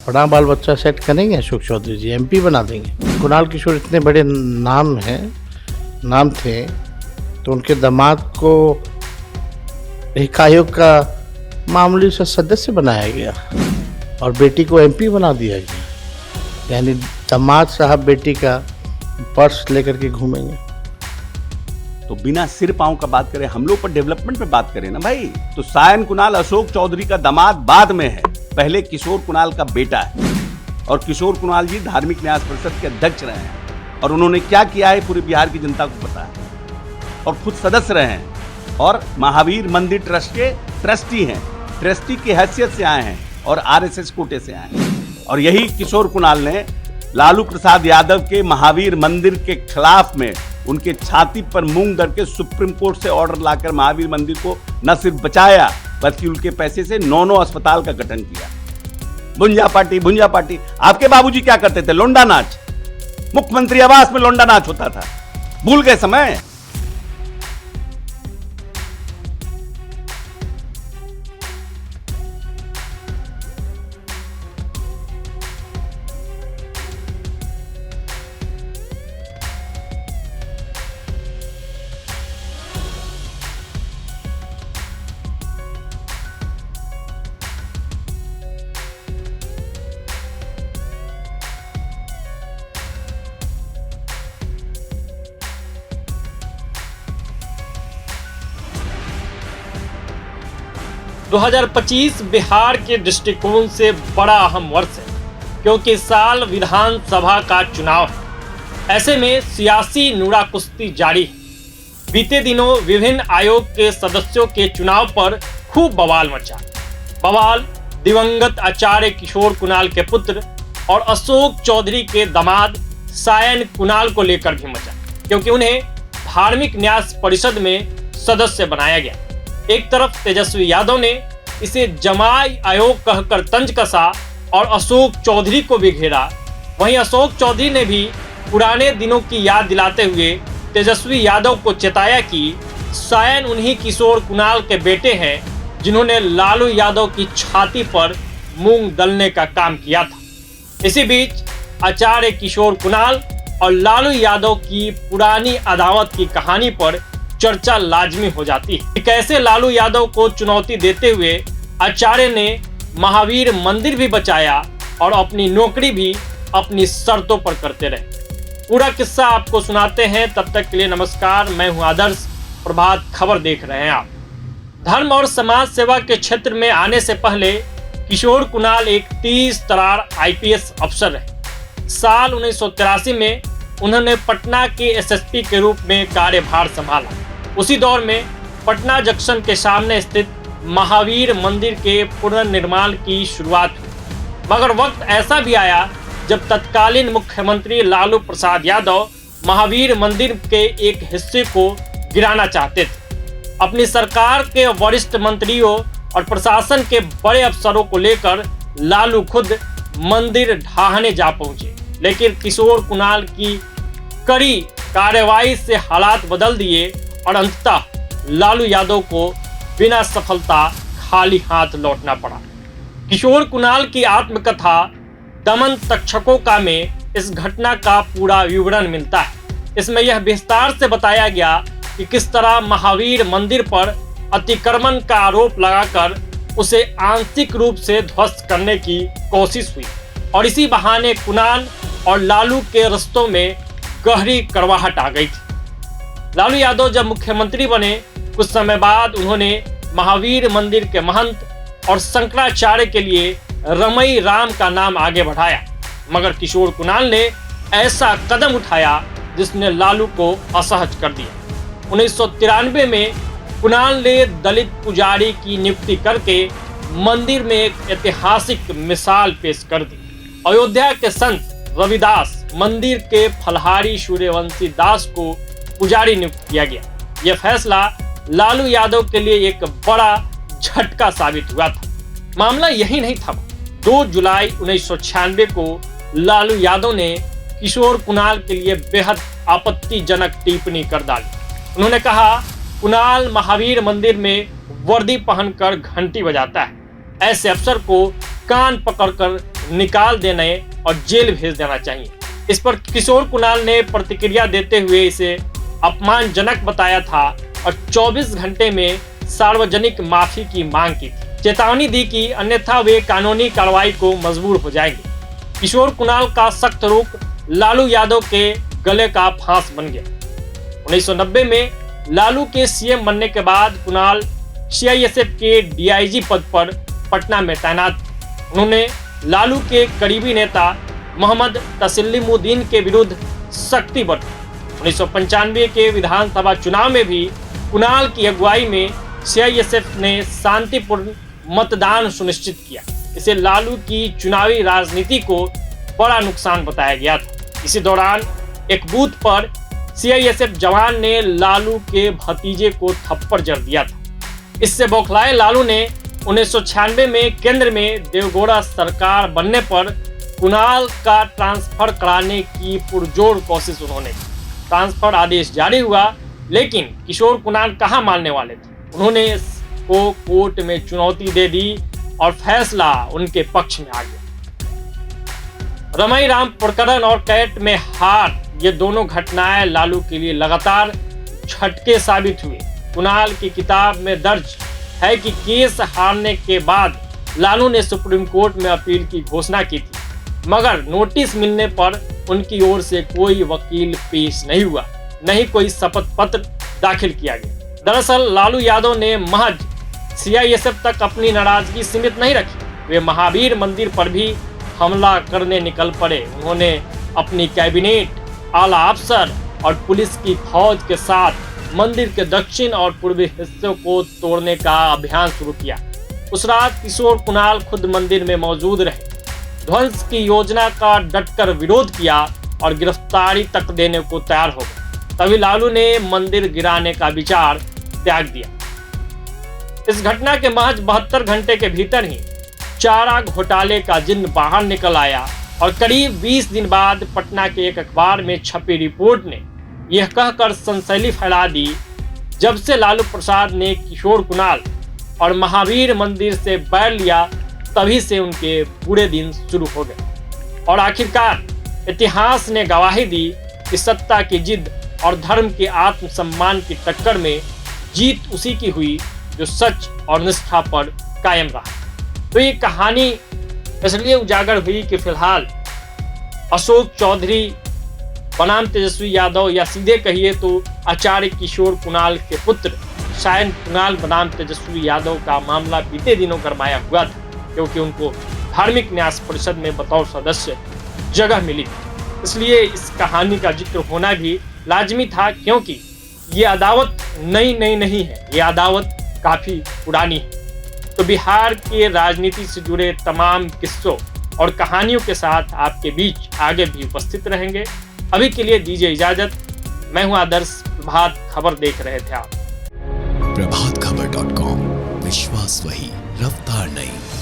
अपना बाल बच्चा सेट करेंगे अशोक चौधरी जी, एमपी बना देंगे। कुणाल किशोर इतने बड़े नाम थे, तो उनके दामाद को एक आयोग का मामूली सा सदस्य बनाया गया और बेटी को एमपी बना दिया गया। यानी दामाद साहब बेटी का पर्स लेकर के घूमेंगे। तो बिना सिर पांव का बात करें, हम लोग पर डेवलपमेंट पे बात करें ना भाई। तो सायन कुणाल अशोक चौधरी का दामाद बाद में है, पहले किशोर कुणाल का बेटा है। और किशोर कुणाल जी धार्मिक न्यास परिषद के अध्यक्ष रहे हैं और उन्होंने क्या किया है पूरे बिहार की जनता को पता है। और खुद सदस्य रहे हैं और महावीर मंदिर ट्रस्ट के ट्रस्टी हैं, ट्रस्टी की हैसियत से आए हैं और आरएसएस कोटे से आए हैं। और यही किशोर कुणाल ने लालू प्रसाद यादव के महावीर मंदिर के खिलाफ में उनके छाती पर मूंग दर के सुप्रीम कोर्ट से ऑर्डर लाकर महावीर मंदिर को न सिर्फ बचाया बल्कि उनके पैसे से 9 अस्पताल का गठन किया। भुंजा पार्टी। आपके बाबूजी क्या करते थे? लोंडा नाच। मुख्यमंत्री आवास में लोंडा नाच होता था, भूल गए समय? 2025 बिहार के दृष्टिकोण से बड़ा अहम वर्ष है, क्योंकि इस साल विधानसभा का चुनाव है। ऐसे में सियासी नूरा कुश्ती जारी है। बीते दिनों विभिन्न आयोग के सदस्यों के चुनाव पर खूब बवाल मचा। बवाल दिवंगत आचार्य किशोर कुणाल के पुत्र और अशोक चौधरी के दामाद सायन कुणाल को लेकर भी मचा, क्योंकि उन्हें धार्मिक न्यास परिषद में सदस्य बनाया गया। एक तरफ तेजस्वी यादव ने इसे जमाई आयोग कहकर तंज कसा और अशोक चौधरी को भी घेरा। वहीं अशोक चौधरी ने भी पुराने दिनों की याद दिलाते हुए तेजस्वी यादव को चेताया कि सायन उन्हीं किशोर कुणाल के बेटे हैं जिन्होंने लालू यादव की छाती पर मूंग दलने का काम किया था। इसी बीच आचार्य किशोर कुणाल और लालू यादव की पुरानी अदावत की कहानी पर चर्चा लाजमी हो जाती है। कैसे लालू यादव को चुनौती देते हुए आचार्य ने महावीर मंदिर भी बचाया और अपनी नौकरी भी अपनी शर्तों पर करते रहे। पूरा किस्सा आपको सुनाते हैं। तब तक के लिए नमस्कार, मैं हूं आदर्श, प्रभात खबर देख रहे हैं आप। धर्म और समाज सेवा के क्षेत्र में आने से पहले किशोर कुणाल एक 30 तरार आईपीएस अफसर रहे। साल 1983 में उन्होंने पटना के एसएसपी के रूप में कार्यभार संभाला। उसी दौर में पटना जंक्शन के सामने स्थित महावीर मंदिर के पुनर्निर्माण की शुरुआत हुई। मगर वक्त ऐसा भी आया जब तत्कालीन मुख्यमंत्री लालू प्रसाद यादव महावीर मंदिर के एक हिस्से को गिराना चाहते थे। अपनी सरकार के वरिष्ठ मंत्रियों और प्रशासन के बड़े अफसरों को लेकर लालू खुद मंदिर ढाहने जा पहुंचे, लेकिन किशोर कुणाल की कड़ी कार्रवाई से हालात बदल दिए और अंततः लालू यादव को बिना सफलता खाली हाथ लौटना पड़ा। किशोर कुणाल की आत्मकथा दमन तक्षकों का में इस घटना का पूरा विवरण मिलता है। इसमें यह विस्तार से बताया गया कि किस तरह महावीर मंदिर पर अतिक्रमण का आरोप लगाकर उसे आंशिक रूप से ध्वस्त करने की कोशिश हुई और इसी बहाने कुणाल और लालू के रिश्तों में गहरी कड़वाहट आ गई थी। लालू यादव जब मुख्यमंत्री बने, कुछ समय बाद उन्होंने महावीर मंदिर के महंत और शंकराचार्य के लिए रमई राम का नाम आगे बढ़ाया। मगर किशोर कुणाल ने ऐसा कदम उठाया जिसने लालू को असहज कर दिया। 1993 में कुणाल ने दलित पुजारी की नियुक्ति करके मंदिर में एक ऐतिहासिक मिसाल पेश कर दी। अयोध्या के संत रविदास मंदिर के फलहारी सूर्यवंशी दास को पुजारी नियुक्त किया गया। यह फैसला लालू यादव के लिए एक बड़ा झटका साबित हुआ था। मामला यही नहीं था। 2 जुलाई 1996 को लालू यादव ने किशोर कुणाल के लिए बेहद आपत्तिजनक टिप्पणी कर डाली। उन्होंने कहा, कुणाल महावीर मंदिर में वर्दी पहनकर घंटी बजाता है। ऐसे अफसर को कान पकड़कर निकाल देने और जेल भेज देना चाहिए। इस पर किशोर कुणाल ने प्रतिक्रिया देते हुए इसे अपमानजनक बताया था और 24 घंटे में सार्वजनिक माफी की मांग की थी। चेतावनी दी कि अन्यथा वे कानूनी कार्रवाई को मजबूर हो जाएंगे। किशोर कुणाल का सख्त रुख लालू यादव के गले का फांस बन गया। 1990 में लालू के सीएम बनने के बाद कुणाल सीआईएसएफ के डीआईजी पद पर पटना में तैनात थे। उन्होंने लालू के करीबी नेता मोहम्मद तसलीमुद्दीन के विरुद्ध सख्ती बरती। 1995 के विधानसभा चुनाव में भी कुणाल की अगुवाई में सीआईएसएफ ने शांतिपूर्ण मतदान सुनिश्चित किया। इसे लालू की चुनावी राजनीति को बड़ा नुकसान बताया गया था। इसी दौरान एक बूथ पर सीआईएसएफ जवान ने लालू के भतीजे को थप्पड़ जड़ दिया था। इससे बौखलाए लालू ने 1996 में केंद्र में देवगौड़ा सरकार बनने पर कुणाल का ट्रांसफर कराने की पुरजोर कोशिश उन्होंने की। ट्रांसफर आदेश जारी हुआ, लेकिन किशोर कुणाल कहाँ मानने वाले थे। उन्होंने इसको कोर्ट में चुनौती दे दी और फैसला उनके पक्ष में आ गया। रमाई राम प्रकरण और कैट में हार, ये दोनों घटनाएं लालू के लिए लगातार झटके साबित हुए। कुणाल की किताब में दर्ज है कि केस हारने के बाद लालू ने सुप्रीम कोर्ट में अपील की घोषणा की थी, मगर नोटिस मिलने पर उनकी ओर से कोई वकील पेश नहीं हुआ, न ही कोई शपथ पत्र दाखिल किया गया। दरअसल लालू यादव ने महज सीआईएसएफ तक अपनी नाराजगी सीमित नहीं रखी, वे महावीर मंदिर पर भी हमला करने निकल पड़े। उन्होंने अपनी कैबिनेट, आला अफसर और पुलिस की फौज के साथ मंदिर के दक्षिण और पूर्वी हिस्सों को तोड़ने का अभियान शुरू किया। उस रात किशोर कुणाल खुद मंदिर में मौजूद रहे, ध्वंस की योजना का डटकर विरोध किया और गिरफ्तारी तक देने को तैयार हो गए। तभी लालू ने मंदिर गिराने का विचार त्याग दिया। इस घटना के महज 72 घंटे के भीतर ही चारा घोटाले का जिन्न बाहर निकल आया और करीब 20 दिन बाद पटना के एक अखबार में छपी रिपोर्ट ने यह कहकर सनसनी फैला दी, जब से लालू प्रसाद ने किशोर कुणाल और महावीर मंदिर से बैर लिया, तभी से उनके बुरे दिन शुरू हो गए। और आखिरकार इतिहास ने गवाही दी कि सत्ता की जिद और धर्म के आत्मसम्मान की टक्कर में जीत उसी की हुई जो सच और निष्ठा पर कायम रहा। तो ये कहानी इसलिए उजागर हुई कि फिलहाल अशोक चौधरी बनाम तेजस्वी यादव, या सीधे कहिए तो आचार्य किशोर कुणाल के पुत्र सायन कुणाल बनाम तेजस्वी यादव का मामला बीते दिनों गरमाया हुआ था, क्योंकि उनको धार्मिक न्यास परिषद में बतौर सदस्य जगह मिली। इसलिए इस कहानी का जिक्र होना भी लाजमी था, क्योंकि ये अदावत नई नहीं है, ये अदावत काफी पुरानी है। तो बिहार के राजनीति से जुड़े तमाम किस्सों और कहानियों के साथ आपके बीच आगे भी उपस्थित रहेंगे। अभी के लिए दीजिए इजाजत। मैं हूं आदर्श, प्रभात खबर देख रहे थे आप। प्रभातखबर.com, विश्वास वही, रफ्तार नहीं।